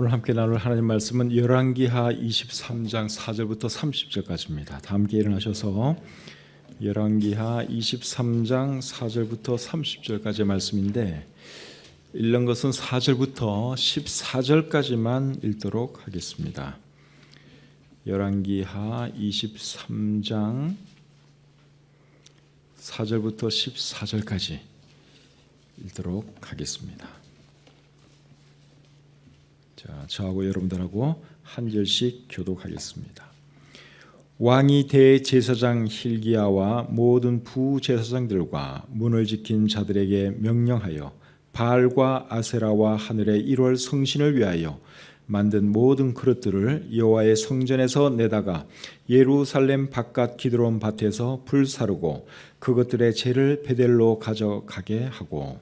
오늘 함께 나눌 하나님 말씀은 열왕기하 23장 4절부터 30절까지입니다. 다 함께 일어나셔서 열왕기하 23장 4절부터 30절까지의 말씀인데 읽는 것은 4절부터 14절까지만 읽도록 하겠습니다. 열왕기하 23장 4절부터 14절까지 읽도록 하겠습니다. 자, 저하고 여러분들하고 한 절씩 교독하겠습니다. 왕이 대제사장 hil기야와 모든 부제사장들과 문을 지킨 자들에게 명령하여 바알과 아세라와 하늘의 1월 성신을 위하여 만든 모든 그릇들을 여호와의 성전에서 내다가 예루살렘 바깥 기드론 밭에서 불사르고 그것들의 재를 베델로 가져가게 하고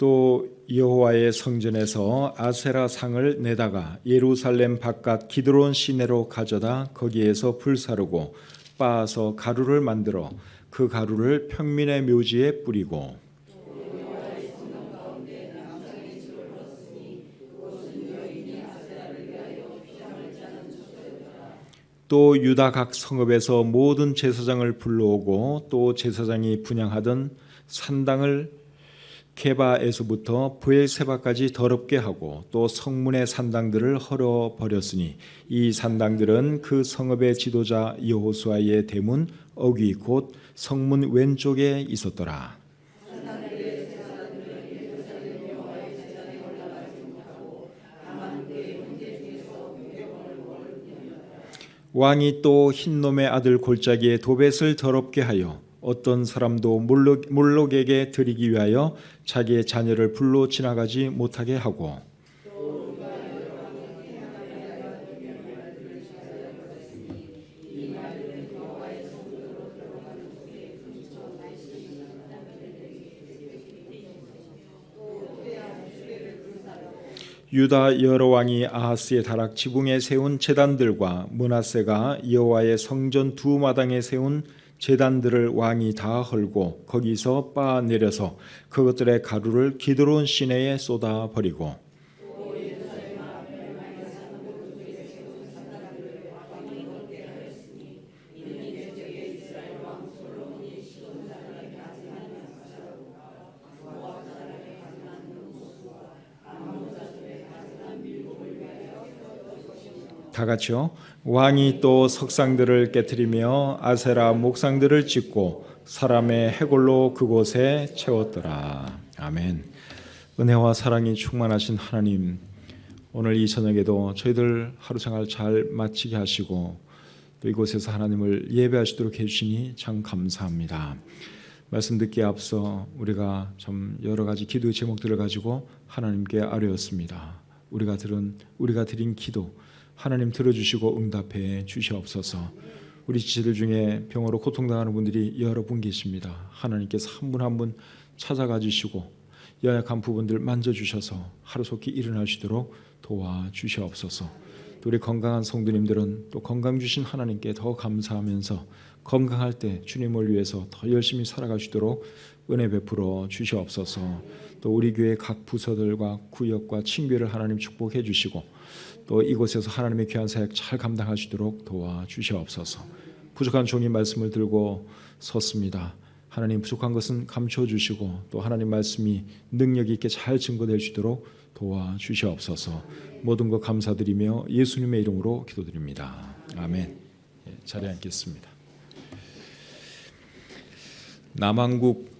또 여호와의 성전에서 아세라 상을 내다가 예루살렘 바깥 기드론 시내로 가져다 거기에서 불사르고 빻아서 가루를 만들어 그 가루를 평민의 묘지에 뿌리고 또 유다 각 성읍에서 모든 제사장을 불러오고 또 제사장이 분향하던 산당을 게바에서부터 브엘세바까지 더럽게 하고 또 성문의 산당들을 헐어 버렸으니 이 산당들은 그 성읍의 지도자 여호수아의 대문 어귀 곧 성문 왼쪽에 있었더라. 왕이 또 흰놈의 아들 골짜기에 도벳을 더럽게 하여 어떤 사람도 몰록에게 드리기 위하여 자기의 자녀를 불로 지나가지 못하게 하고 유다 여러 왕이 아하스의 다락 지붕에 세운 제단들과 므낫세가 여호와의 성전 두 마당에 세운 제단들을 왕이 다 헐고 거기서 빻아 내려서 그것들의 가루를 기드론 시내에 쏟아 버리고 다 같이요. 왕이 또 석상들을 깨뜨리며 아세라 목상들을 짓고 사람의 해골로 그곳에 채웠더라. 아멘. 은혜와 사랑이 충만하신 하나님, 오늘 이 저녁에도 저희들 하루 생활 잘 마치게 하시고 또 이곳에서 하나님을 예배하시도록 해주시니 참 감사합니다. 말씀 듣기에 앞서 우리가 참 여러 가지 기도의 제목들을 가지고 하나님께 아뢰었습니다. 우리가 드린 기도 하나님 들어주시고 응답해 주시옵소서. 우리 지체들 중에 병으로 고통당하는 분들이 여러 분 계십니다. 하나님께서 한 분 한 분 찾아가 주시고 연약한 부분들 만져주셔서 하루속히 일어나시도록 도와주시옵소서. 또 우리 건강한 성도님들은 또 건강 주신 하나님께 더 감사하면서 건강할 때 주님을 위해서 더 열심히 살아가시도록 은혜 베풀어 주시옵소서. 또 우리 교회 각 부서들과 구역과 친교를 하나님 축복해 주시고 또 이곳에서 하나님의 귀한 사역 잘 감당하시도록 도와주시옵소서. 부족한 종이 말씀을 들고 섰습니다. 하나님 부족한 것은 감춰주시고 또 하나님 말씀이 능력 있게 잘 증거될 수 있도록 도와주시옵소서. 모든 것 감사드리며 예수님의 이름으로 기도드립니다. 아멘. 자리에 앉겠습니다. 남왕국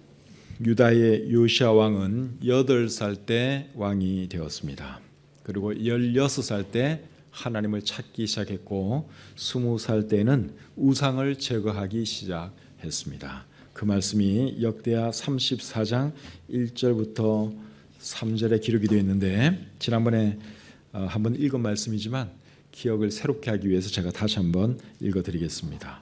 유다의 요시야 왕은 8살 때 왕이 되었습니다. 그리고 16살 때 하나님을 찾기 시작했고 20살 때는 우상을 제거하기 시작했습니다. 그 말씀이 역대하 34장 1절부터 3절에 기록이 되어 있는데 지난번에 한번 읽은 말씀이지만 기억을 새롭게 하기 위해서 제가 다시 한번 읽어드리겠습니다.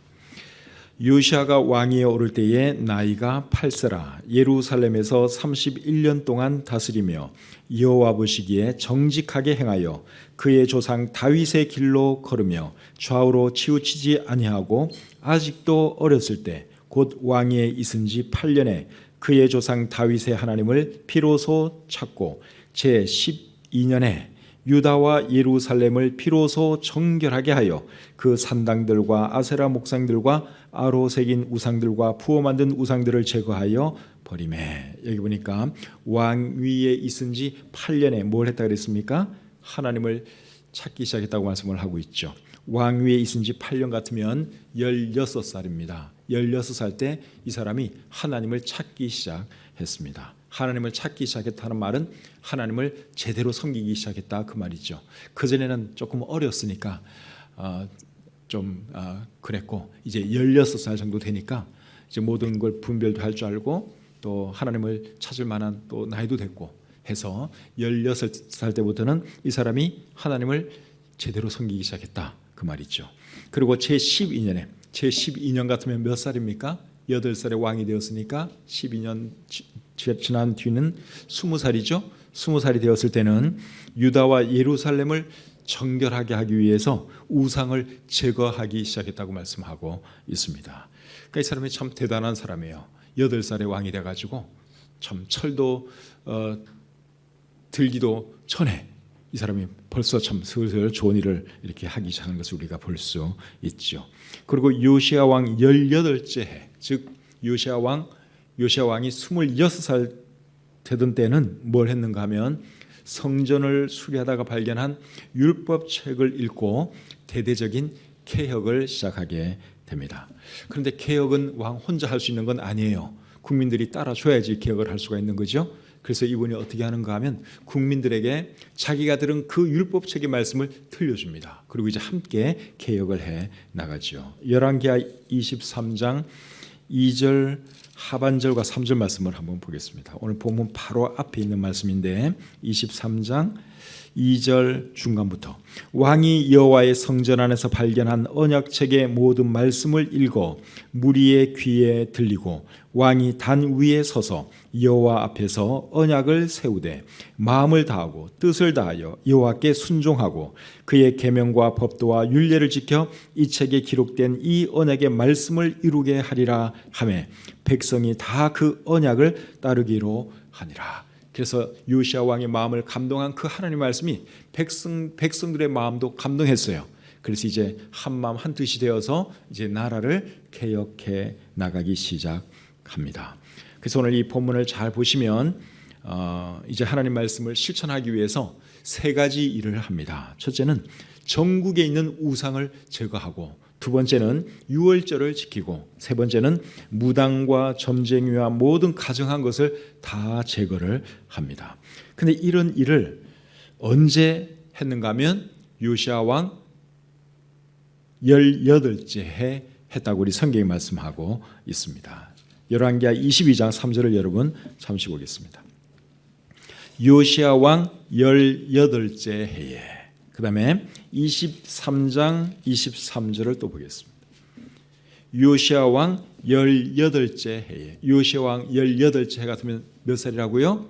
요시아가 왕위에 오를 때에 나이가 8세라 예루살렘에서 31년 동안 다스리며 여호와 보시기에 정직하게 행하여 그의 조상 다윗의 길로 걸으며 좌우로 치우치지 아니하고 아직도 어렸을 때 곧 왕위에 있은 지 8년에 그의 조상 다윗의 하나님을 비로소 찾고 제 12년에 유다와 예루살렘을 비로소 정결하게 하여 그 산당들과 아세라 목상들과 아로 새긴 우상들과 부어 만든 우상들을 제거하여 버리매. 여기 보니까 왕위에 있은 지 8년에 뭘 했다 그랬습니까? 하나님을 찾기 시작했다고 말씀을 하고 있죠. 왕위에 있은 지 8년 같으면 16살입니다. 16살 때 이 사람이 하나님을 찾기 시작했습니다. 하나님을 찾기 시작했다는 말은 하나님을 제대로 섬기기 시작했다 그 말이죠. 그전에는 조금 어렸으니까 그랬고 이제 16살 정도 되니까 이제 모든 걸 분별도 할 줄 알고 또 하나님을 찾을 만한 또 나이도 됐고 해서 16살 때부터는 이 사람이 하나님을 제대로 섬기기 시작했다 그 말이죠. 그리고 제 12년 같으면 몇 살입니까? 8살에 왕이 되었으니까 12년 지난 뒤는 20살이죠. 20살이 되었을 때는 유다와 예루살렘을 정결하게 하기 위해서 우상을 제거하기 시작했다고 말씀하고 있습니다. 그러니까 이 사람이 참 대단한 사람이에요. 8살에 왕이 돼가지고 참 철도 들기도 전에 이 사람이 벌써 참 슬슬 좋은 일을 이렇게 하기 시작한 것을 우리가 볼 수 있죠. 그리고 요시아 왕 18째 해, 즉 요시아 왕이 26살 되던 때는 뭘 했는가 하면 성전을 수리하다가 발견한 율법책을 읽고 대대적인 개혁을 시작하게 됩니다. 그런데 개혁은 왕 혼자 할 수 있는 건 아니에요. 국민들이 따라줘야지 개혁을 할 수가 있는 거죠. 그래서 이분이 어떻게 하는가 하면 국민들에게 자기가 들은 그 율법책의 말씀을 들려줍니다. 그리고 이제 함께 개혁을 해 나가죠. 열왕기하 23장 2절 하반절과 3절 말씀을 한번 보겠습니다. 오늘 본문 바로 앞에 있는 말씀인데 23장 2절 중간부터 왕이 여호와의 성전 안에서 발견한 언약책의 모든 말씀을 읽어 무리의 귀에 들리고 왕이 단 위에 서서 여호와 앞에서 언약을 세우되 마음을 다하고 뜻을 다하여 여호와께 순종하고 그의 계명과 법도와 율례를 지켜 이 책에 기록된 이 언약의 말씀을 이루게 하리라 하매 백성이 다 그 언약을 따르기로 하니라. 그래서 요시아 왕의 마음을 감동한 그 하나님의 말씀이 백성들의 마음도 감동했어요. 그래서 이제 한 마음 한 뜻이 되어서 이제 나라를 개혁해 나가기 시작합니다. 그래서 오늘 이 본문을 잘 보시면 이제 하나님 말씀을 실천하기 위해서 세 가지 일을 합니다. 첫째는 전국에 있는 우상을 제거하고, 두 번째는 유월절을 지키고, 세 번째는 무당과 점쟁이와 모든 가증한 것을 다 제거를 합니다. 그런데 이런 일을 언제 했는가 하면 요시아 왕 18째 해 했다고 우리 성경이 말씀하고 있습니다. 열왕기하 22장 3절을 여러분 잠시 보겠습니다. 요시아 왕 18째 해에, 그 다음에 23장 23절을 또 보겠습니다. 요시아 왕 18째 해에, 요시아 왕 18째 해 같으면 몇 살이라고요?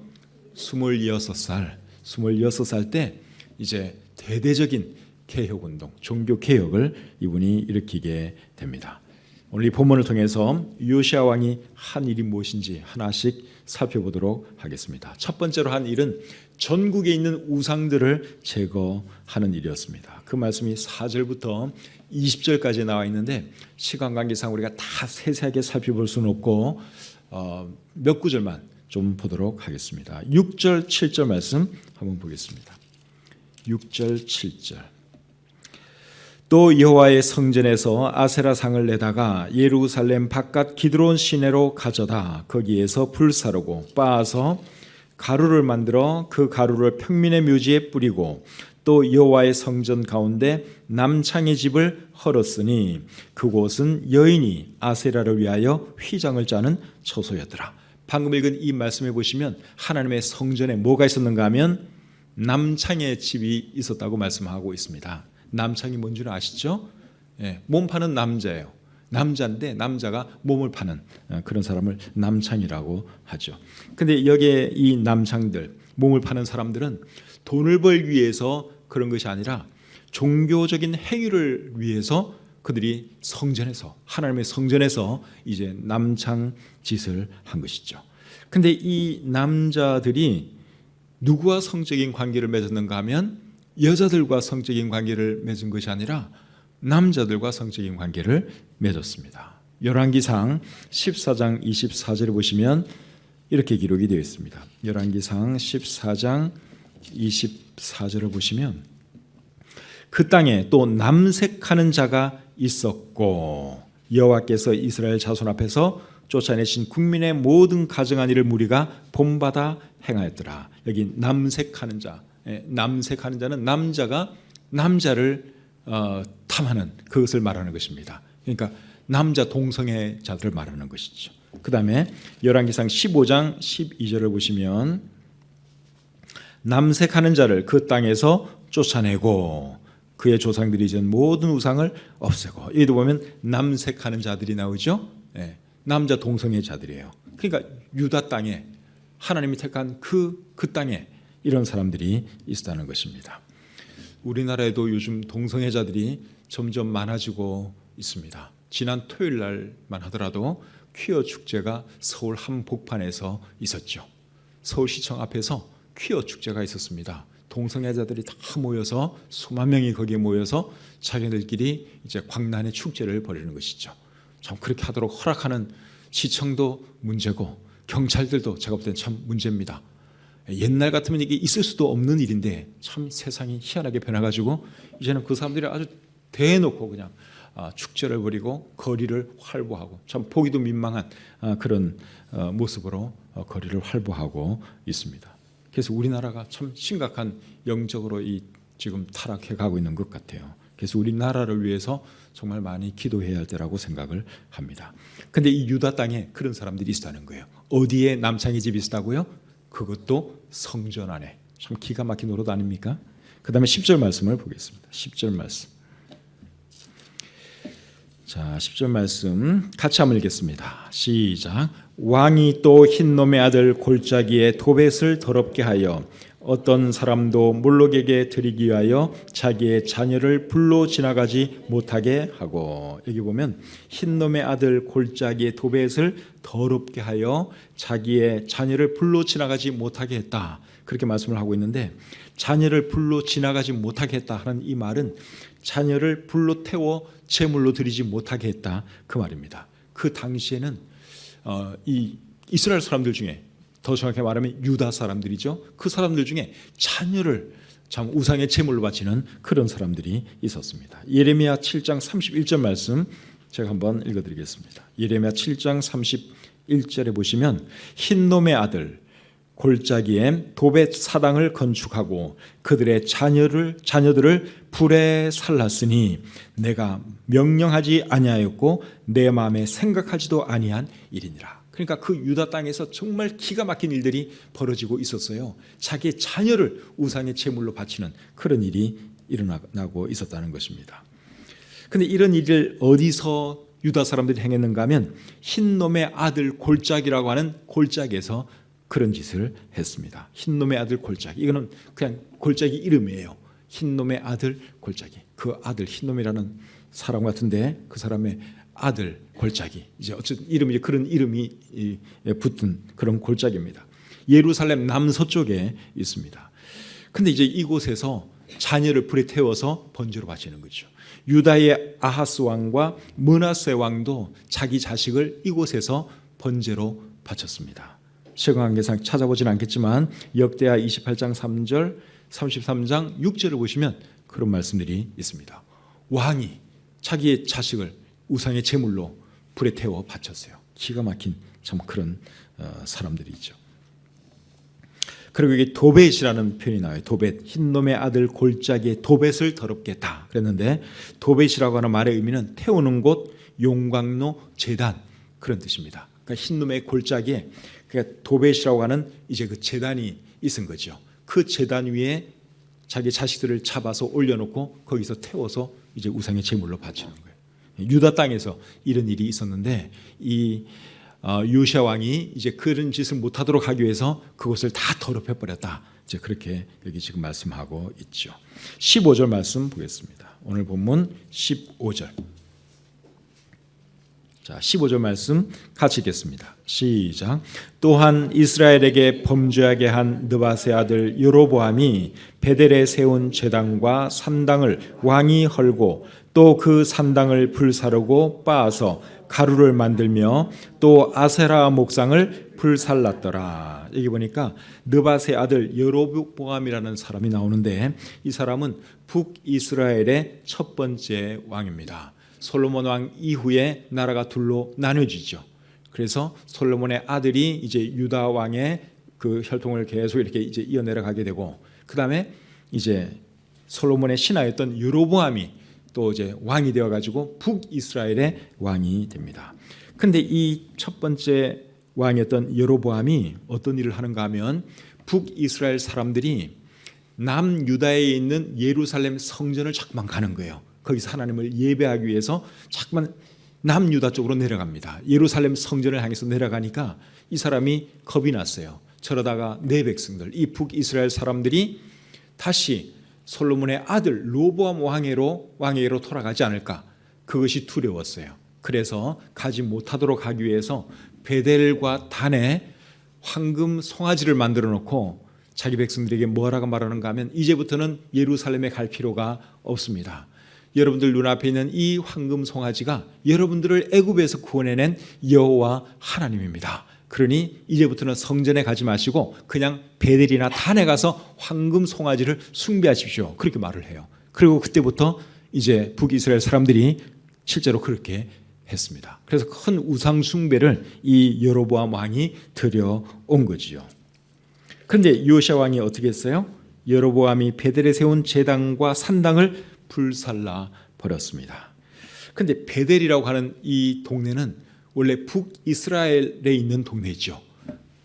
26살. 26살 때 이제 대대적인 개혁운동, 종교개혁을 이분이 일으키게 됩니다. 오늘 이 본문을 통해서 요시아 왕이 한 일이 무엇인지 하나씩 살펴보도록 하겠습니다. 첫 번째로 한 일은 전국에 있는 우상들을 제거하는 일이었습니다. 그 말씀이 4절부터 20절까지 나와 있는데 시간 관계상 우리가 다 세세하게 살펴볼 수는 없고 몇 구절만 좀 보도록 하겠습니다. 6절, 7절 말씀 한번 보겠습니다. 6절, 7절. 또 여호와의 성전에서 아세라상을 내다가 예루살렘 바깥 기드론 시내로 가져다 거기에서 불사르고 빻아서 가루를 만들어 그 가루를 평민의 묘지에 뿌리고 또 여호와의 성전 가운데 남창의 집을 헐었으니 그곳은 여인이 아세라를 위하여 휘장을 짜는 처소였더라. 방금 읽은 이 말씀해 보시면 하나님의 성전에 뭐가 있었는가 하면 남창의 집이 있었다고 말씀하고 있습니다. 남창이 뭔지는 아시죠? 몸 파는 남자예요. 남자인데 남자가 몸을 파는 그런 사람을 남창이라고 하죠. 근데 여기에 이 남창들, 몸을 파는 사람들은 돈을 벌기 위해서 그런 것이 아니라 종교적인 행위를 위해서 그들이 성전에서, 하나님의 성전에서 이제 남창 짓을 한 것이죠. 근데 이 남자들이 누구와 성적인 관계를 맺었는가 하면 여자들과 성적인 관계를 맺은 것이 아니라 남자들과 성적인 관계를 맺었습니다. 열왕기상 14장 24절을 보시면 이렇게 기록이 되어 있습니다. 열왕기상 14장 24절을 보시면 그 땅에 또 남색하는 자가 있었고 여호와께서 이스라엘 자손 앞에서 쫓아내신 국민의 모든 가증한 일을 무리가 본받아 행하였더라. 여기 남색하는 자, 남색하는 자는 남자가 남자를 탐하는 그것을 말하는 것입니다. 그러니까 남자 동성애자들을 말하는 것이죠. 그 다음에 열왕기상 15장 12절을 보시면 남색하는 자를 그 땅에서 쫓아내고 그의 조상들이 지은 모든 우상을 없애고, 여기도 보면 남색하는 자들이 나오죠. 남자 동성애자들이에요. 그러니까 유다 땅에 하나님이 택한 그 땅에 이런 사람들이 있다는 것입니다. 우리나라에도 요즘 동성애자들이 점점 많아지고 있습니다. 지난 토요일 날만 하더라도 퀴어 축제가 서울 한복판에서 있었죠. 서울시청 앞에서 퀴어 축제가 있었습니다. 동성애자들이 다 모여서 수만 명이 거기에 모여서 자기들끼리 이제 광란의 축제를 벌이는 것이죠. 참 그렇게 하도록 허락하는 시청도 문제고 경찰들도 제가 볼 때는 참 문제입니다. 옛날 같으면 이게 있을 수도 없는 일인데 참 세상이 희한하게 변해가지고 이제는 그 사람들이 아주 대놓고 그냥 축제를 벌이고 거리를 활보하고 참 보기도 민망한 그런 모습으로 거리를 활보하고 있습니다. 그래서 우리나라가 참 심각한 영적으로 지금 타락해 가고 있는 것 같아요. 그래서 우리나라를 위해서 정말 많이 기도해야 할 때라고 생각을 합니다. 근데 이 유다 땅에 그런 사람들이 있다는 거예요. 어디에 남창희 집이 있다고요? 그것도 성전 안에. 참 기가 막힌 노릇 아닙니까? 그 다음에 10절 말씀을 보겠습니다. 10절 말씀. 자, 10절 말씀 같이 한번 읽겠습니다. 시작. 왕이 또 흰놈의 아들 골짜기에 도벳을 더럽게 하여 어떤 사람도 몰록에게 드리기 위하여 자기의 자녀를 불로 지나가지 못하게 하고, 여기 보면 흰놈의 아들 골짜기에 도벳을 더럽게 하여 자기의 자녀를 불로 지나가지 못하게 했다, 그렇게 말씀을 하고 있는데, 자녀를 불로 지나가지 못하게 했다 하는 이 말은 자녀를 불로 태워 제물로 드리지 못하게 했다, 그 말입니다. 그 당시에는 이 이스라엘 사람들 중에, 더 정확히 말하면 유다 사람들이죠. 그 사람들 중에 자녀를 참 우상의 제물로 바치는 그런 사람들이 있었습니다. 예레미야 7장 31절 말씀 제가 한번 읽어드리겠습니다. 예레미야 7장 31절에 보시면 흰놈의 아들 골짜기에 도벳 사당을 건축하고 그들의 자녀들을 불에 살랐으니 내가 명령하지 아니하였고 내 마음에 생각하지도 아니한 일이니라. 그러니까 그 유다 땅에서 정말 기가 막힌 일들이 벌어지고 있었어요. 자기의 자녀를 우상의 제물로 바치는 그런 일이 일어나고 있었다는 것입니다. 그런데 이런 일을 어디서 유다 사람들이 행했는가 하면 흰놈의 아들 골짜기라고 하는 골짜기에서 그런 짓을 했습니다. 흰놈의 아들 골짜기, 이거는 그냥 골짜기 이름이에요. 흰놈의 아들 골짜기. 그 아들, 흰놈이라는 사람 같은데 그 사람의 아들 골짜기, 이제 어쨌든 이름이 그런 이름이 붙은 그런 골짜기입니다. 예루살렘 남서쪽에 있습니다. 근데 이제 이곳에서 자녀를 불에 태워서 번제로 바치는 거죠. 유다의 아하스 왕과 므낫세 왕도 자기 자식을 이곳에서 번제로 바쳤습니다. 세관계상 찾아보진 않겠지만 역대하 28장 3절, 33장 6절을 보시면 그런 말씀들이 있습니다. 왕이 자기의 자식을 우상의 제물로 불에 태워 바쳤어요. 기가 막힌 참 그런 사람들이 있죠. 그리고 이게 도벳이라는 표현이 나와요. 도벳, 흰놈의 아들 골짜기에 도벳을 더럽게 했다 그랬는데, 도벳이라고 하는 말의 의미는 태우는 곳, 용광로, 제단, 그런 뜻입니다. 그러니까 흰놈의 골짜기에 그러니까 도벳이라고 하는 이제 그 제단이 있은 거죠. 그 제단 위에 자기 자식들을 잡아서 올려놓고 거기서 태워서 이제 우상의 제물로 바치는 거예요. 유다 땅에서 이런 일이 있었는데 이 요시아 왕이 이제 그런 짓을 못하도록 하기 위해서 그것을 다 더럽혀 버렸다. 이제 그렇게 여기 지금 말씀하고 있죠. 15절 말씀 보겠습니다. 오늘 본문 15절. 자, 15절 말씀 같이 읽겠습니다. 시작. 또한 이스라엘에게 범죄하게 한 느밧의 아들 여로보암이 베델에 세운 제단과 산당을 왕이 헐고 또 그 산당을 불사르고 빻아서 가루를 만들며 또 아세라 목상을 불살랐더라. 여기 보니까 느밧의 아들 여로보암이라는 사람이 나오는데 이 사람은 북이스라엘의 첫 번째 왕입니다. 솔로몬 왕 이후에 나라가 둘로 나눠지죠. 그래서 솔로몬의 아들이 이제 유다 왕의 그 혈통을 계속 이렇게 이제 이어내려가게 되고, 그 다음에 이제 솔로몬의 신하였던 여로보암이 또 이제 왕이 되어가지고 북이스라엘의 왕이 됩니다. 그런데 이 첫 번째 왕이었던 여로보암이 어떤 일을 하는가 하면 북이스라엘 사람들이 남유다에 있는 예루살렘 성전을 자꾸만 가는 거예요. 거기서 하나님을 예배하기 위해서 자꾸만 남유다 쪽으로 내려갑니다. 예루살렘 성전을 향해서 내려가니까 이 사람이 겁이 났어요. 저러다가 내 백성들, 이 북이스라엘 사람들이 다시 솔로몬의 아들 로보암 왕에게로 돌아가지 않을까, 그것이 두려웠어요. 그래서 가지 못하도록 하기 위해서 베델과 단에 황금 송아지를 만들어 놓고 자기 백성들에게 뭐라고 말하는가 하면 이제부터는 예루살렘에 갈 필요가 없습니다. 여러분들 눈앞에 있는 이 황금 송아지가 여러분들을 애굽에서 구원해낸 여호와 하나님입니다. 그러니 이제부터는 성전에 가지 마시고 그냥 베델이나 단에 가서 황금 송아지를 숭배하십시오. 그렇게 말을 해요. 그리고 그때부터 이제 북이스라엘 사람들이 실제로 그렇게 했습니다. 그래서 큰 우상 숭배를 이 여로보암 왕이 드려온 거지요. 그런데 요시아 왕이 어떻게 했어요? 여로보암이 베델에 세운 제단과 산당을 불살라 버렸습니다. 그런데 베델이라고 하는 이 동네는 원래 북이스라엘에 있는 동네죠.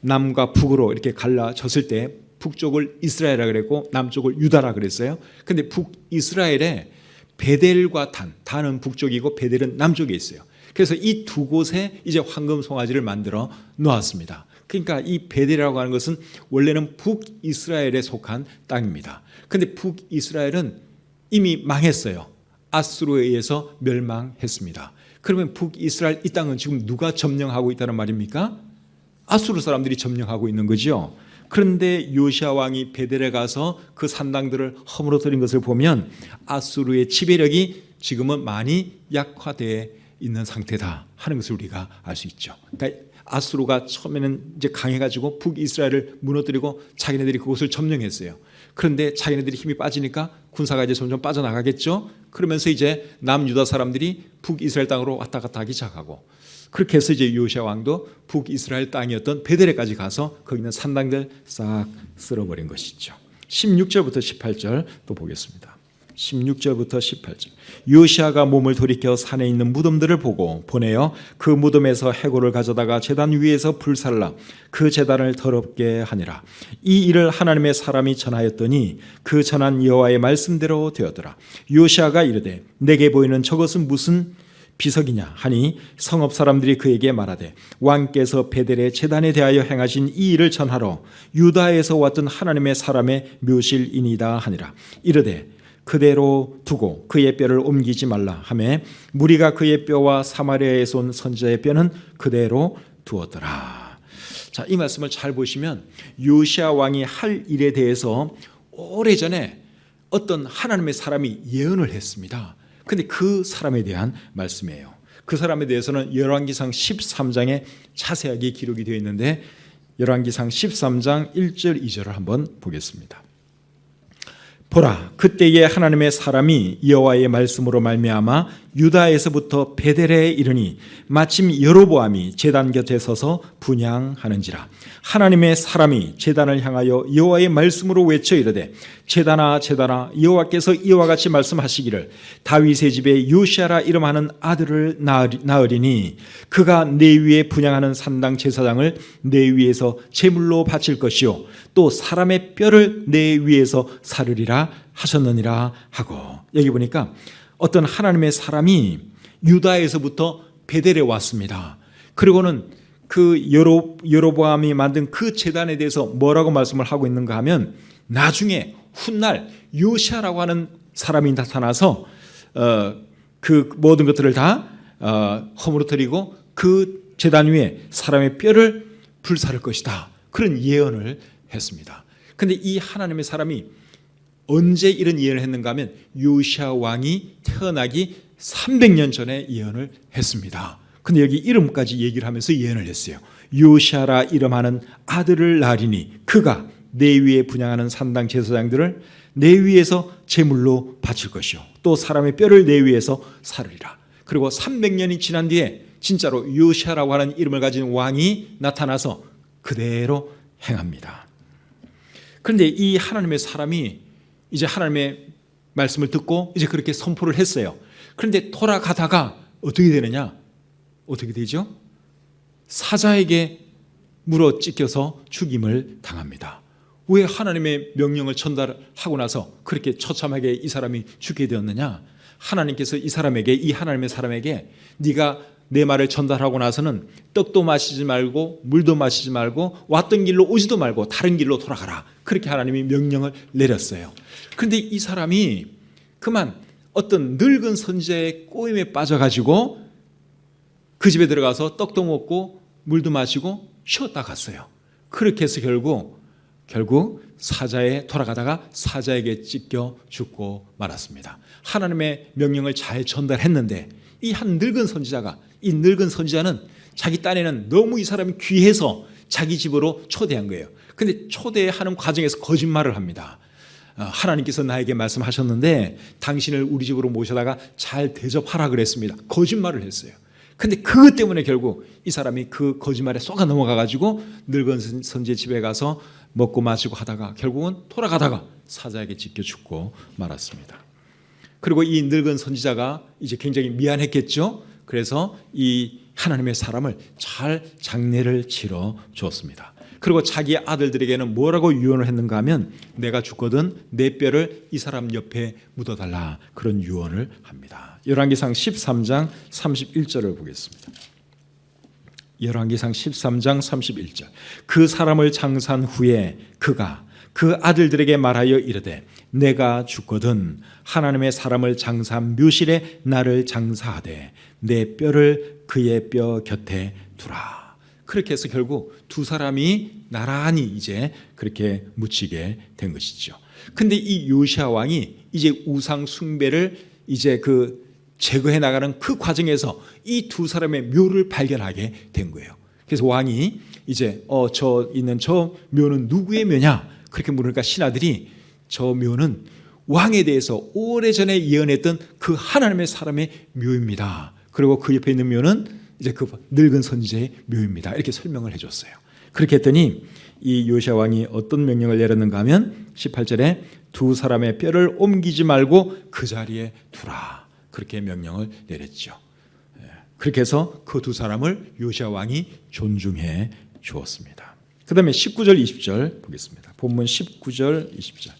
남과 북으로 이렇게 갈라졌을 때 북쪽을 이스라엘이라 그랬고 남쪽을 유다라 그랬어요. 그런데 북이스라엘에 베델과 단은 북쪽이고 베델은 남쪽에 있어요. 그래서 이 두 곳에 이제 황금 송아지를 만들어 놓았습니다. 그러니까 이 베델이라고 하는 것은 원래는 북이스라엘에 속한 땅입니다. 그런데 북이스라엘은 이미 망했어요. 아수르에 의해서 멸망했습니다. 그러면 북이스라엘 이 땅은 지금 누가 점령하고 있다는 말입니까? 아수르 사람들이 점령하고 있는 거죠. 그런데 요시아 왕이 베델에 가서 그 산당들을 허물어뜨린 것을 보면 아수르의 지배력이 지금은 많이 약화되어 있는 상태다 하는 것을 우리가 알 수 있죠. 그러니까 아수르가 처음에는 이제 강해가지고 북이스라엘을 무너뜨리고 자기네들이 그곳을 점령했어요. 그런데 자기네들이 힘이 빠지니까 군사가 이제 점점 빠져나가겠죠. 그러면서 이제 남유다 사람들이 북이스라엘 땅으로 왔다 갔다 하기 시작하고, 그렇게 해서 이제 요시아 왕도 북이스라엘 땅이었던 베델에까지 가서 거기 있는 산당들 싹 쓸어버린 것이죠. 16절부터 18절 또 보겠습니다. 16절부터 18절. 요시아가 몸을 돌이켜 산에 있는 무덤들을 보고 보내어 그 무덤에서 해골을 가져다가 제단 위에서 불살라 그 제단을 더럽게 하니라. 이 일을 하나님의 사람이 전하였더니 그 전한 여호와의 말씀대로 되었더라. 요시아가 이르되 내게 보이는 저것은 무슨 비석이냐 하니 성읍 사람들이 그에게 말하되 왕께서 베델의 제단에 대하여 행하신 이 일을 전하러 유다에서 왔던 하나님의 사람의 묘실이니이다 하니라. 이르되 그대로 두고 그의 뼈를 옮기지 말라 하매 무리가 그의 뼈와 사마리아에서 온 선지자의 뼈는 그대로 두었더라. 자, 이 말씀을 잘 보시면 요시아 왕이 할 일에 대해서 오래전에 어떤 하나님의 사람이 예언을 했습니다. 그런데 그 사람에 대한 말씀이에요. 그 사람에 대해서는 열왕기상 13장에 자세하게 기록이 되어 있는데 열왕기상 13장 1절 2절을 한번 보겠습니다. 보라, 그때에 하나님의 사람이 여호와의 말씀으로 말미암아 유다에서부터 베델에 이르니 마침 여로보암이 제단 곁에 서서 분향하는지라. 하나님의 사람이 제단을 향하여 여호와의 말씀으로 외쳐 이르되 제단아 제단아 여호와께서 이와 같이 말씀하시기를 다윗의 집에 요시아라 이름하는 아들을 낳으리니 그가 내 위에 분향하는 산당 제사장을 내 위에서 제물로 바칠 것이요 또 사람의 뼈를 내 위에서 사르리라 하셨느니라 하고, 여기 보니까 어떤 하나님의 사람이 유다에서부터 베델에 왔습니다. 그리고는 그 여로보암이 만든 그 제단에 대해서 뭐라고 말씀을 하고 있는가 하면 나중에 훗날 요시아라고 하는 사람이 나타나서 그 모든 것들을 다 허물어뜨리고 그 제단 위에 사람의 뼈를 불사를 것이다. 그런 예언을 했습니다. 그런데 이 하나님의 사람이 언제 이런 예언을 했는가 하면 요시아 왕이 태어나기 300년 전에 예언을 했습니다. 근데 여기 이름까지 얘기를 하면서 예언을 했어요. 요시아라 이름하는 아들을 낳으리니 그가 내 위에 분향하는 산당 제사장들을 내 위에서 제물로 바칠 것이요 또 사람의 뼈를 내 위에서 사르리라. 그리고 300년이 지난 뒤에 진짜로 요시아라고 하는 이름을 가진 왕이 나타나서 그대로 행합니다. 그런데 이 하나님의 사람이 이제 하나님의 말씀을 듣고 이제 그렇게 선포를 했어요. 그런데 돌아가다가 어떻게 되느냐? 어떻게 되죠? 사자에게 물어 찢겨서 죽임을 당합니다. 왜 하나님의 명령을 전달하고 나서 그렇게 처참하게 이 사람이 죽게 되었느냐? 하나님께서 이 사람에게, 이 하나님의 사람에게 네가 내 말을 전달하고 나서는 떡도 마시지 말고 물도 마시지 말고 왔던 길로 오지도 말고 다른 길로 돌아가라. 그렇게 하나님이 명령을 내렸어요. 그런데 이 사람이 그만 어떤 늙은 선지자의 꼬임에 빠져가지고 그 집에 들어가서 떡도 먹고 물도 마시고 쉬었다 갔어요. 그렇게 해서 결국 사자에 돌아가다가 사자에게 찢겨 죽고 말았습니다. 하나님의 명령을 잘 전달했는데 이 한 늙은 선지자가, 이 늙은 선지자는 자기 딴에는 너무 이 사람이 귀해서 자기 집으로 초대한 거예요. 근데 초대하는 과정에서 거짓말을 합니다. 하나님께서 나에게 말씀하셨는데 당신을 우리 집으로 모셔다가 잘 대접하라 그랬습니다. 거짓말을 했어요. 근데 그것 때문에 결국 이 사람이 그 거짓말에 속아 넘어가가지고 늙은 선지자 집에 가서 먹고 마시고 하다가 결국은 돌아가다가 사자에게 찢겨 죽고 말았습니다. 그리고 이 늙은 선지자가 이제 굉장히 미안했겠죠. 그래서 이 하나님의 사람을 잘 장례를 치러 주었습니다. 그리고 자기 아들들에게는 뭐라고 유언을 했는가 하면 내가 죽거든 내 뼈를 이 사람 옆에 묻어달라. 그런 유언을 합니다. 열왕기상 13장 31절을 보겠습니다. 열왕기상 13장 31절. 그 사람을 장사한 후에 그가 그 아들들에게 말하여 이르되 내가 죽거든 하나님의 사람을 장사한 묘실에 나를 장사하되 내 뼈를 그의 뼈 곁에 두라. 그렇게 해서 결국 두 사람이 나란히 이제 그렇게 묻히게 된 것이죠. 근데 이 요시아 왕이 이제 우상 숭배를 이제 그 제거해 나가는 그 과정에서 이 두 사람의 묘를 발견하게 된 거예요. 그래서 왕이 이제 저 있는 저 묘는 누구의 묘냐? 그렇게 물으니까 신하들이 저 묘는 왕에 대해서 오래전에 예언했던 그 하나님의 사람의 묘입니다. 그리고 그 옆에 있는 묘는 이제 그 늙은 선지자의 묘입니다. 이렇게 설명을 해줬어요. 그렇게 했더니 이 요시아 왕이 어떤 명령을 내렸는가 하면 18절에 두 사람의 뼈를 옮기지 말고 그 자리에 두라. 그렇게 명령을 내렸죠. 그렇게 해서 그 두 사람을 요시아 왕이 존중해 주었습니다. 그 다음에 19절 20절 보겠습니다. 본문 19절 20절.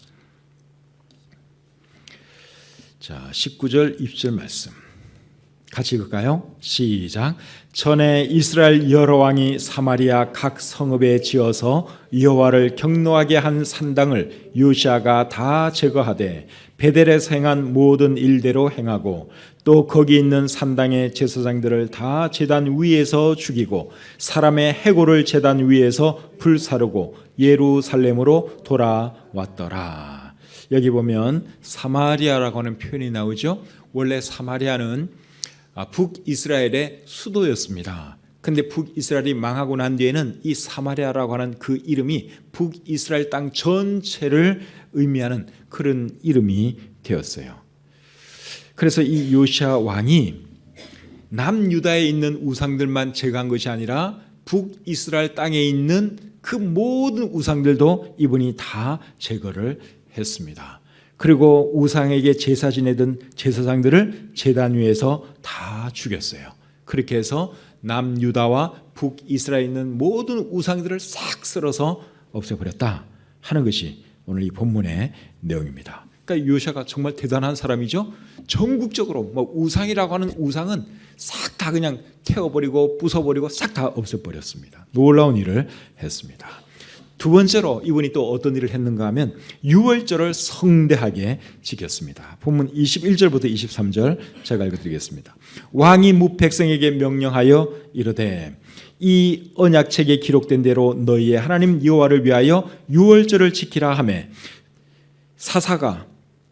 자, 19절 20절 말씀 같이 읽을까요? 시작. 전에 이스라엘 여러 왕이 사마리아 각 성읍에 지어서 여호와를 경노하게 한 산당을 요시아가 다 제거하되 베델에서 행한 모든 일대로 행하고 또 거기 있는 산당의 제사장들을 다 제단 위에서 죽이고 사람의 해골을 제단 위에서 불사르고 예루살렘으로 돌아왔더라. 여기 보면 사마리아라고 하는 표현이 나오죠. 원래 사마리아는 북이스라엘의 수도였습니다. 그런데 북이스라엘이 망하고 난 뒤에는 이 사마리아라고 하는 그 이름이 북이스라엘 땅 전체를 의미하는 그런 이름이 되었어요. 그래서 이 요시아 왕이 남유다에 있는 우상들만 제거한 것이 아니라 북이스라엘 땅에 있는 그 모든 우상들도 이분이 다 제거를 했습니다. 그리고 우상에게 제사 지내던 제사장들을 제단 위에서 다 죽였어요. 그렇게 해서 남유다와 북이스라엘에 있는 모든 우상들을 싹 쓸어서 없애버렸다 하는 것이 오늘 이 본문의 내용입니다. 그러니까 요시아가 정말 대단한 사람이죠. 전국적으로 뭐 우상이라고 하는 우상은 싹 다 그냥 태워버리고 부숴버리고 싹 다 없애버렸습니다. 놀라운 일을 했습니다. 두 번째로 이분이 또 어떤 일을 했는가 하면 유월절을 성대하게 지켰습니다. 본문 21절부터 23절 제가 읽어드리겠습니다. 왕이 무 백성에게 명령하여 이르되 이 언약책에 기록된 대로 너희의 하나님 여호와를 위하여 유월절을 지키라 하매 사사가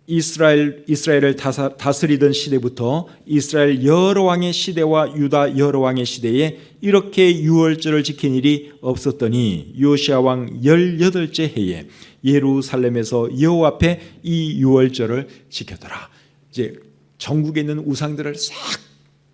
이스라엘을 다스리던 시대부터 이스라엘 여러 왕의 시대와 유다 여러 왕의 시대에 이렇게 유월절을 지킨 일이 없었더니 요시아 왕 18째 해에 예루살렘에서 여호와 앞에 이 유월절을 지켰더라. 이제 전국에 있는 우상들을 싹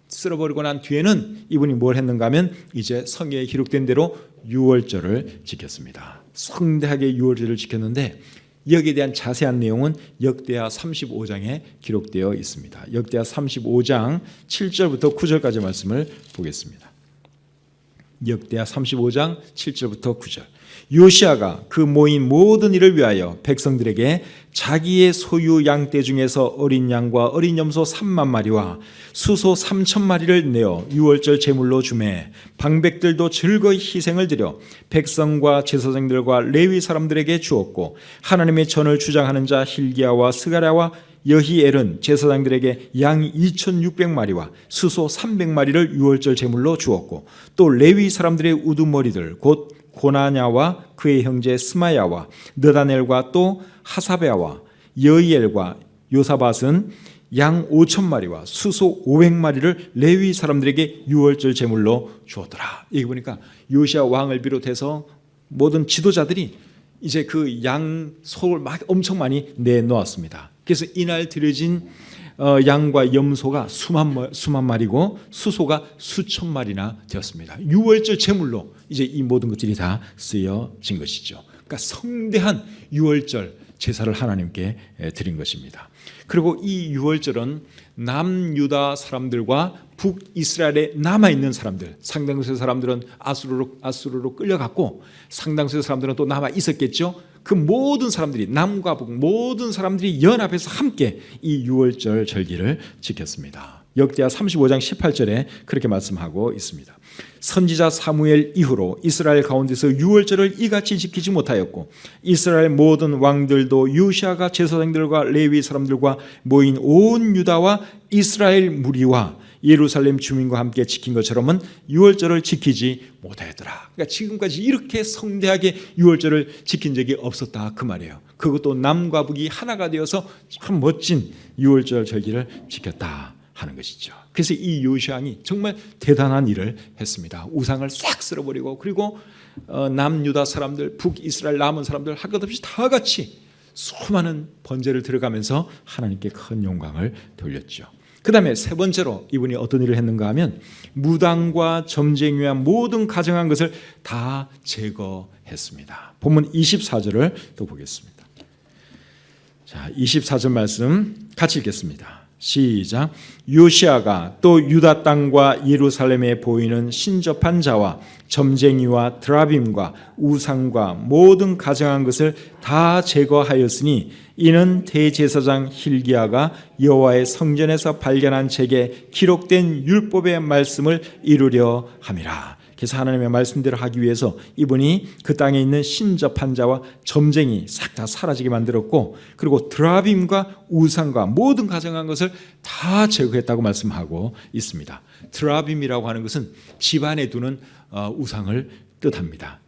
쓸어버리고 난 뒤에는 이분이 뭘 했는가 하면 이제 성경에 기록된 대로 유월절을 지켰습니다. 성대하게 유월절을 지켰는데 여기에 대한 자세한 내용은 역대하 35장에 기록되어 있습니다. 역대하 35장 7절부터 9절까지 말씀을 보겠습니다. 역대하 35장 7절부터 9절. 요시아가 그 모인 모든 일을 위하여 백성들에게 자기의 소유 양떼 중에서 어린 양과 어린 염소 3만 마리와 수소 3천 마리를 내어 유월절 제물로 주매 방백들도 즐거이 희생을 드려 백성과 제사장들과 레위 사람들에게 주었고 하나님의 전을 주장하는 자 hil기야와 스가랴와 여히엘은 제사장들에게 양 2,600마리와 수소 300마리를 유월절 제물로 주었고 또 레위 사람들의 우두머리들 곧 고나냐와 그의 형제 스마야와 느다넬과 또 하사베아와 여이엘과 요사밧은 양 5,000마리와 수소 500마리를 레위 사람들에게 유월절 제물로 주었더라. 여기 보니까 요시아 왕을 비롯해서 모든 지도자들이 이제 그 양 소를 막 엄청 많이 내놓았습니다. 그래서 이날 드려진 양과 염소가 수만 마리고 수소가 수천 마리나 되었습니다. 유월절 제물로 이제 이 모든 것들이 다 쓰여진 것이죠. 그러니까 성대한 유월절 제사를 하나님께 드린 것입니다. 그리고 이 유월절은 남유다 사람들과 북이스라엘에 남아있는 사람들, 상당수의 사람들은 아수르로 끌려갔고 상당수의 사람들은 또 남아 있었겠죠. 그 모든 사람들이 남과 북 모든 사람들이 연합해서 함께 이 유월절 절기를 지켰습니다. 역대하 35장 18절에 그렇게 말씀하고 있습니다. 선지자 사무엘 이후로 이스라엘 가운데서 유월절을 이같이 지키지 못하였고 이스라엘 모든 왕들도 요시아가 제사장들과 레위 사람들과 모인 온 유다와 이스라엘 무리와 예루살렘 주민과 함께 지킨 것처럼은 유월절을 지키지 못하였더라. 그러니까 지금까지 이렇게 성대하게 유월절을 지킨 적이 없었다 그 말이에요. 그것도 남과 북이 하나가 되어서 참 멋진 유월절 절기를 지켰다 하는 것이죠. 그래서 이 요시아 왕이 정말 대단한 일을 했습니다. 우상을 싹 쓸어버리고 그리고 남유다 사람들, 북이스라엘 남은 사람들 할 것 없이 다 같이 수많은 번제를 들어가면서 하나님께 큰 영광을 돌렸죠. 그 다음에 세 번째로 이분이 어떤 일을 했는가 하면 무당과 점쟁이와 모든 가증한 것을 다 제거했습니다. 본문 24절을 또 보겠습니다. 자, 24절 말씀 같이 읽겠습니다. 시작. 요시아가 또 유다 땅과 예루살렘에 보이는 신접한 자와 점쟁이와 드라빔과 우상과 모든 가증한 것을 다 제거하였으니 이는 대제사장 hil기야가 여호와의 성전에서 발견한 책에 기록된 율법의 말씀을 이루려 함이라. 그래서 하나님의 말씀대로 하기 위해서 이분이 그 땅에 있는 신접한 자와 점쟁이 싹 다 사라지게 만들었고 그리고 드라빔과 우상과 모든 가증한 것을 다 제거했다고 말씀하고 있습니다. 드라빔이라고 하는 것은 집안에 두는 우상을 뜻합니다.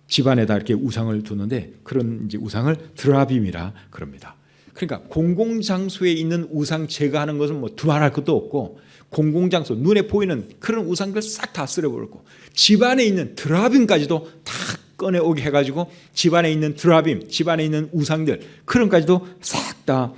집안에다 이렇게 우상을 두는데 그런 이제 우상을 드라빔이라 그럽니다. 그러니까 공공장소에 있는 우상 제거하는 것은 뭐 두말할 것도 없고 공공장소 눈에 보이는 그런 우상들 싹 다 쓸어버렸고 집안에 있는 드라빔까지도 다 꺼내오게 해가지고 집안에 있는 드라빔, 집안에 있는 우상들 그런 까지도 싹 다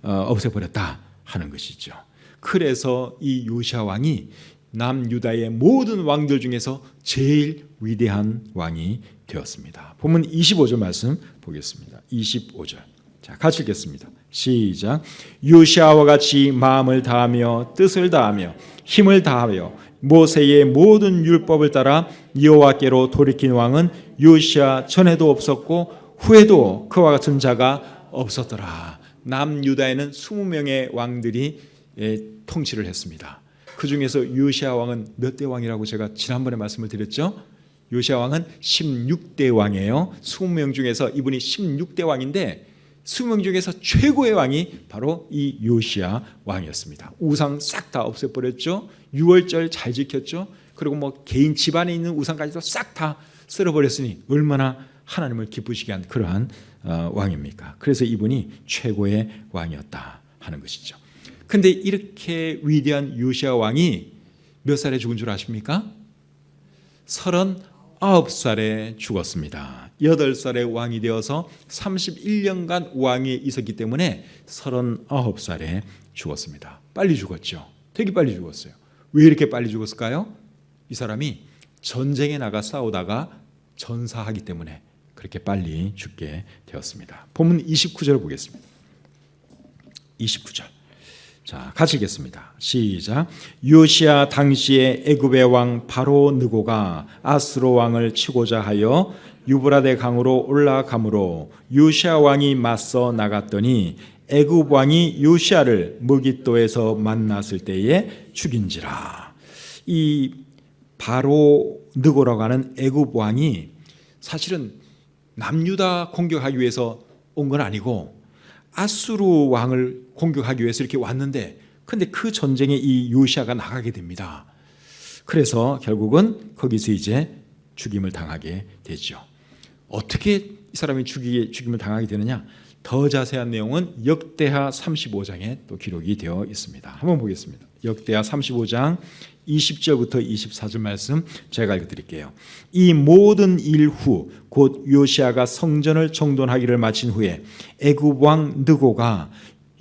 없애버렸다 하는 것이죠. 그래서 이 요시아 왕이 남유다의 모든 왕들 중에서 제일 위대한 왕이 되었습니다. 본문 25절 말씀 보겠습니다. 25절. 자, 같이 읽겠습니다. 시작. 요시아와 같이 마음을 다하며 뜻을 다하며 힘을 다하여 모세의 모든 율법을 따라 여호와께로 돌이킨 왕은 요시아 전에도 없었고 후에도 그와 같은 자가 없었더라. 남유다에는 20명의 왕들이 통치를 했습니다. 그 중에서 요시야 왕은 몇 대 왕이라고 제가 지난번에 말씀을 드렸죠. 요시야 왕은 16대 왕이에요. 20명 중에서 이분이 16대 왕인데 20명 중에서 최고의 왕이 바로 이 요시야 왕이었습니다. 우상 싹 다 없애버렸죠. 유월절 잘 지켰죠. 그리고 뭐 개인 집안에 있는 우상까지도 싹 다 쓸어버렸으니 얼마나 하나님을 기쁘시게 한 그러한 왕입니까? 그래서 이분이 최고의 왕이었다 하는 것이죠. 근데 이렇게 위대한 요시야 왕이 몇 살에 죽은 줄 아십니까? 39살에 죽었습니다. 8살에 왕이 되어서 31년간 왕위에 있었기 때문에 39살에 죽었습니다. 빨리 죽었죠. 되게 빨리 죽었어요. 왜 이렇게 빨리 죽었을까요? 이 사람이 전쟁에 나가 싸우다가 전사하기 때문에 그렇게 빨리 죽게 되었습니다. 본문 29절 보겠습니다. 29절. 자, 같이 읽겠습니다. 시작. 요시야 당시에 애굽의 왕 바로 느고가 아스로 왕을 치고자 하여 유브라데 강으로 올라가므로 요시야 왕이 맞서 나갔더니 애굽 왕이 요시야를 무깃도에서 만났을 때에 죽인지라. 이 바로 느고라고 하는 애굽 왕이 사실은 남유다 공격하기 위해서 온 건 아니고 아수르 왕을 공격하기 위해서 이렇게 왔는데, 근데 그 전쟁에 이 요시야가 나가게 됩니다. 그래서 결국은 거기서 이제 죽임을 당하게 되죠. 어떻게 이 사람이 죽임을 당하게 되느냐? 더 자세한 내용은 역대하 35장에 또 기록이 되어 있습니다. 한번 보겠습니다. 역대하 35장 20절부터 24절 말씀 제가 읽어드릴게요. 이 모든 일 후 곧 요시야가 성전을 정돈하기를 마친 후에 애굽 왕 느고가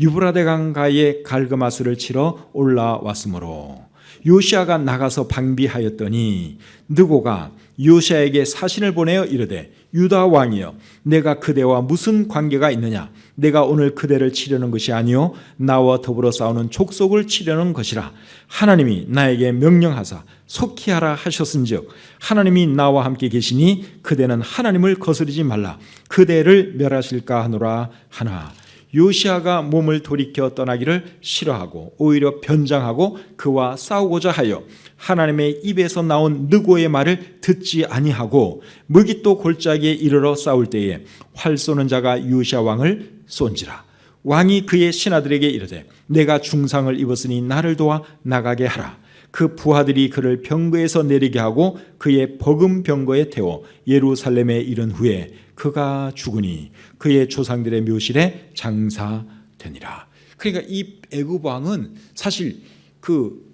유브라데 강가에 갈그마스를 치러 올라왔으므로 요시야가 나가서 방비하였더니 느고가 요시야에게 사신을 보내어 이르되 유다 왕이여 내가 그대와 무슨 관계가 있느냐? 내가 오늘 그대를 치려는 것이 아니요 나와 더불어 싸우는 족속을 치려는 것이라. 하나님이 나에게 명령하사 속히 하라 하셨은즉 하나님이 나와 함께 계시니 그대는 하나님을 거스르지 말라. 그대를 멸하실까 하노라 하나. 요시야가 몸을 돌이켜 떠나기를 싫어하고 오히려 변장하고 그와 싸우고자 하여 하나님의 입에서 나온 느고의 말을 듣지 아니하고 무깃도 골짜기에 이르러 싸울 때에 활 쏘는 자가 요시야 왕을 쏜지라. 왕이 그의 신하들에게 이르되 내가 중상을 입었으니 나를 도와 나가게 하라. 그 부하들이 그를 병거에서 내리게 하고 그의 버금 병거에 태워 예루살렘에 이른 후에 그가 죽으니 그의 조상들의 묘실에 장사되니라. 그러니까 이 애굽 왕은 사실 그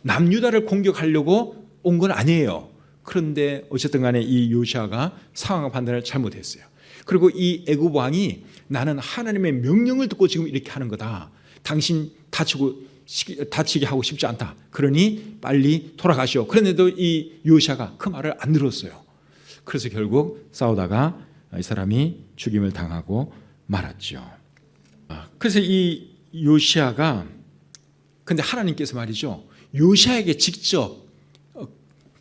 남유다를 공격하려고 온 건 아니에요. 그런데 어쨌든 간에 이 요시야가 상황 판단을 잘못했어요. 그리고 이 애굽 왕이 나는 하나님의 명령을 듣고 지금 이렇게 하는 거다. 당신 다치게 하고 싶지 않다. 그러니 빨리 돌아가시오. 그런데도 이 요시야가 그 말을 안 들었어요. 그래서 결국 싸우다가 이 사람이 죽임을 당하고 말았죠. 그래서 이 요시야가 근데 하나님께서 말이죠. 요시야에게 직접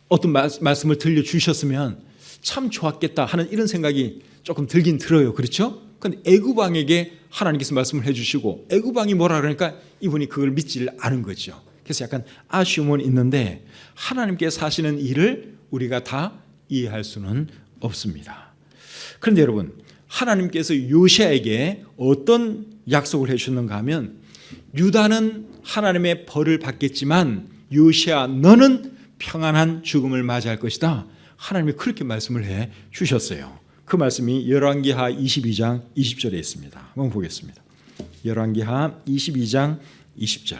어떤 말씀을 들려주셨으면 참 좋았겠다 하는 이런 생각이 조금 들긴 들어요. 그렇죠? 그런데 애굽 왕에게 하나님께서 말씀을 해주시고 애굽 왕이 뭐라 그러니까 이분이 그걸 믿지를 않은 거죠. 그래서 약간 아쉬움은 있는데 하나님께서 하시는 일을 우리가 다 이해할 수는 없습니다. 그런데 여러분, 하나님께서 요시야에게 어떤 약속을 해주셨는가 하면 유다는 하나님의 벌을 받겠지만 요시야 너는 평안한 죽음을 맞이할 것이다. 하나님이 그렇게 말씀을 해 주셨어요. 그 말씀이 열왕기하 22장 20절에 있습니다. 한번 보겠습니다. 열왕기하 22장 20절.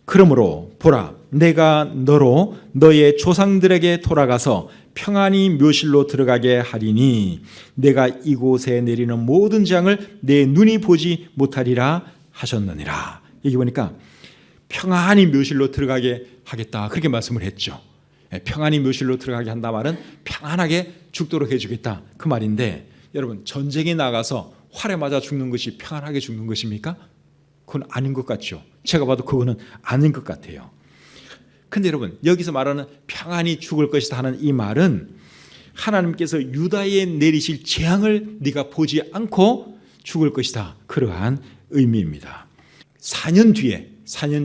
그러므로 보라 내가 너로 너의 조상들에게 돌아가서 평안히 묘실로 들어가게 하리니 내가 이곳에 내리는 모든 재앙을 내 눈이 보지 못하리라 하셨느니라. 여기 보니까 평안히 묘실로 들어가게 하겠다 그렇게 말씀을 했죠. 평안히 묘실로 들어가게 한다 말은 평안하게 죽도록 해주겠다 그 말인데, 여러분 전쟁에 나가서 활에 맞아 죽는 것이 평안하게 죽는 것입니까? 그건 아닌 것 같죠. 제가 봐도 그거는 아닌 것 같아요. 근데 여러분 여기서 말하는 평안히 죽을 것이다 하는 이 말은 하나님께서 유다에 내리실 재앙을 네가 보지 않고 죽을 것이다. 그러한 의미입니다. 4년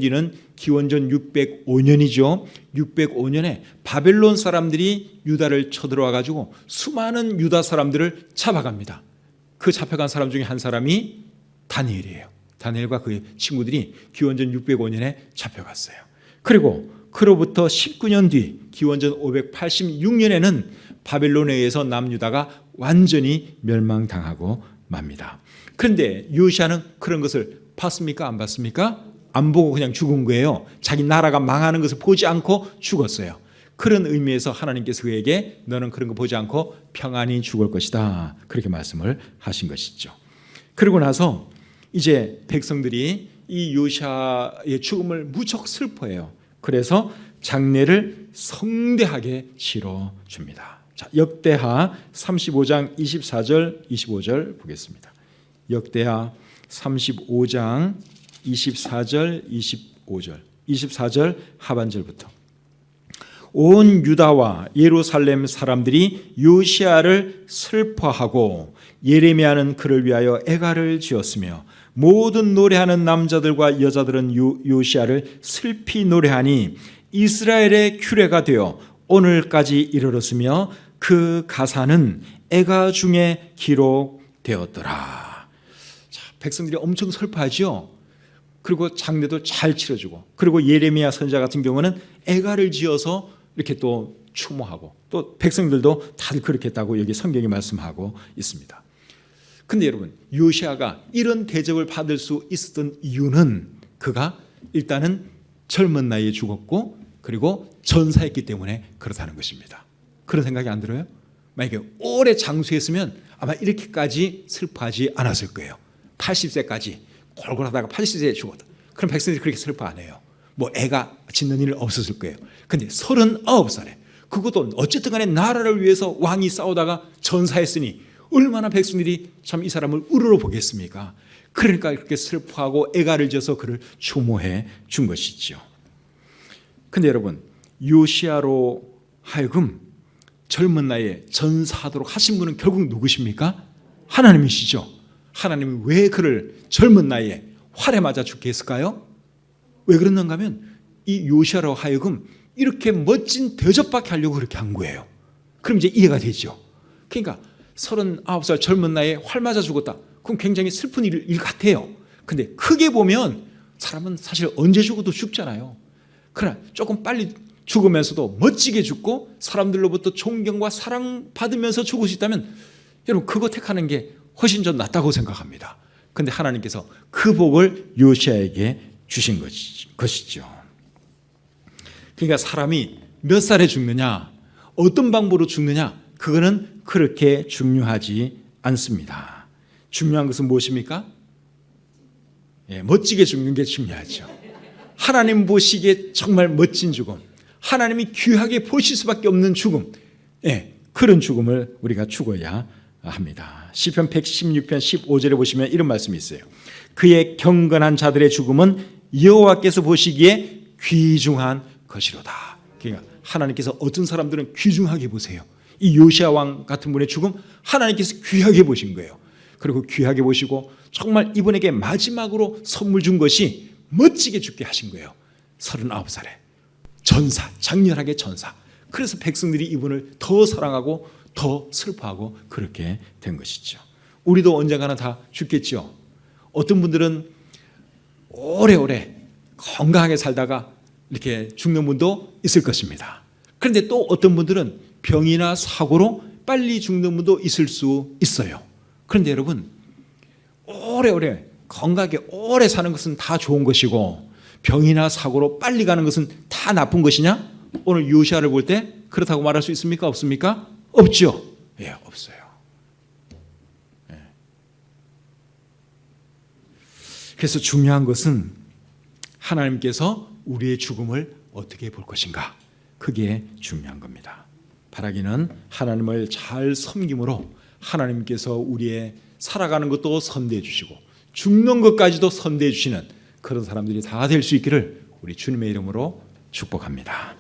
뒤는 기원전 605년이죠. 605년에 바벨론 사람들이 유다를 쳐들어와 가지고 수많은 유다 사람들을 잡아갑니다. 그 잡혀간 사람 중에 한 사람이 다니엘이에요. 다니엘과 그의 친구들이 기원전 605년에 잡혀갔어요. 그리고 그로부터 19년 뒤 기원전 586년에는 바벨론에 의해서 남유다가 완전히 멸망당하고 맙니다. 그런데 요시야는 그런 것을 봤습니까? 안 봤습니까? 안 보고 그냥 죽은 거예요. 자기 나라가 망하는 것을 보지 않고 죽었어요. 그런 의미에서 하나님께서 그에게 너는 그런 거 보지 않고 평안히 죽을 것이다. 그렇게 말씀을 하신 것이죠. 그리고 나서 이제 백성들이 이 요시야의 죽음을 무척 슬퍼해요. 그래서 장례를 성대하게 치러줍니다. 자, 역대하 35장 24절 25절 보겠습니다. 역대하 35장 24절 25절 24절 하반절부터 온 유다와 예루살렘 사람들이 요시야를 슬퍼하고 예레미야는 그를 위하여 애가를 지었으며 모든 노래하는 남자들과 여자들은 요시야를 슬피 노래하니 이스라엘의 규례가 되어 오늘까지 이르렀으며 그 가사는 애가 중에 기록되었더라. 자, 백성들이 엄청 슬퍼하죠. 그리고 장례도 잘 치러주고, 그리고 예레미야 선지자 같은 경우는 애가를 지어서 이렇게 또 추모하고, 또 백성들도 다들 그렇게 했다고 여기 성경이 말씀하고 있습니다. 근데 여러분, 요시야가 이런 대접을 받을 수 있었던 이유는 그가 일단은 젊은 나이에 죽었고 그리고 전사했기 때문에 그렇다는 것입니다. 그런 생각이 안 들어요? 만약에 오래 장수했으면 아마 이렇게까지 슬퍼하지 않았을 거예요. 80세까지 골골하다가 80세에 죽었다. 그럼 백성들이 그렇게 슬퍼 안 해요. 뭐 애가 짓는 일 없었을 거예요. 근데 39살에 그것도 어쨌든 간에 나라를 위해서 왕이 싸우다가 전사했으니 얼마나 백성들이 참 이 사람을 우러러 보겠습니까? 그러니까 그렇게 슬퍼하고 애가를 지어서 그를 추모해 준 것이죠. 근데 여러분, 요시야로 하여금 젊은 나이에 전사하도록 하신 분은 결국 누구십니까? 하나님이시죠. 하나님이 왜 그를 젊은 나이에 활에 맞아 죽게 했을까요? 왜 그랬는가 하면 이 요시야로 하여금 이렇게 멋진 대접받게 하려고 그렇게 한 거예요. 그럼 이제 이해가 되죠. 그러니까 39살 젊은 나이에 활 맞아 죽었다. 그럼 굉장히 슬픈 일 같아요. 근데 크게 보면 사람은 사실 언제 죽어도 죽잖아요. 그러나 조금 빨리 죽으면서도 멋지게 죽고 사람들로부터 존경과 사랑받으면서 죽을 수 있다면 여러분 그거 택하는 게 훨씬 더 낫다고 생각합니다. 그런데 하나님께서 그 복을 요시야에게 주신 것이죠. 그러니까 사람이 몇 살에 죽느냐, 어떤 방법으로 죽느냐, 그거는 그렇게 중요하지 않습니다. 중요한 것은 무엇입니까? 멋지게 죽는 게 중요하죠. 하나님 보시기에 정말 멋진 죽음, 하나님이 귀하게 보실 수밖에 없는 죽음, 그런 죽음을 우리가 죽어야 합니다. 시편 116편 15절에 보시면 이런 말씀이 있어요. 그의 경건한 자들의 죽음은 여호와께서 보시기에 귀중한 것이로다. 그러니까 하나님께서 어떤 사람들은 귀중하게 보세요. 이 요시야 왕 같은 분의 죽음 하나님께서 귀하게 보신 거예요. 그리고 귀하게 보시고 정말 이분에게 마지막으로 선물 준 것이 멋지게 죽게 하신 거예요. 39살에 전사, 장렬하게 전사. 그래서 백성들이 이분을 더 사랑하고 더 슬퍼하고 그렇게 된 것이죠. 우리도 언젠가는 다 죽겠죠. 어떤 분들은 오래오래 건강하게 살다가 이렇게 죽는 분도 있을 것입니다. 그런데 또 어떤 분들은 병이나 사고로 빨리 죽는 분도 있을 수 있어요. 그런데 여러분, 오래오래 건강하게 오래 사는 것은 다 좋은 것이고 병이나 사고로 빨리 가는 것은 다 나쁜 것이냐? 오늘 요시야를 볼 때 그렇다고 말할 수 있습니까? 없습니까? 없죠. 없어요. 그래서 중요한 것은 하나님께서 우리의 죽음을 어떻게 볼 것인가? 그게 중요한 겁니다. 바라기는 하나님을 잘 섬김으로 하나님께서 우리의 살아가는 것도 선대해 주시고 죽는 것까지도 선대해 주시는 그런 사람들이 다 될 수 있기를 우리 주님의 이름으로 축복합니다.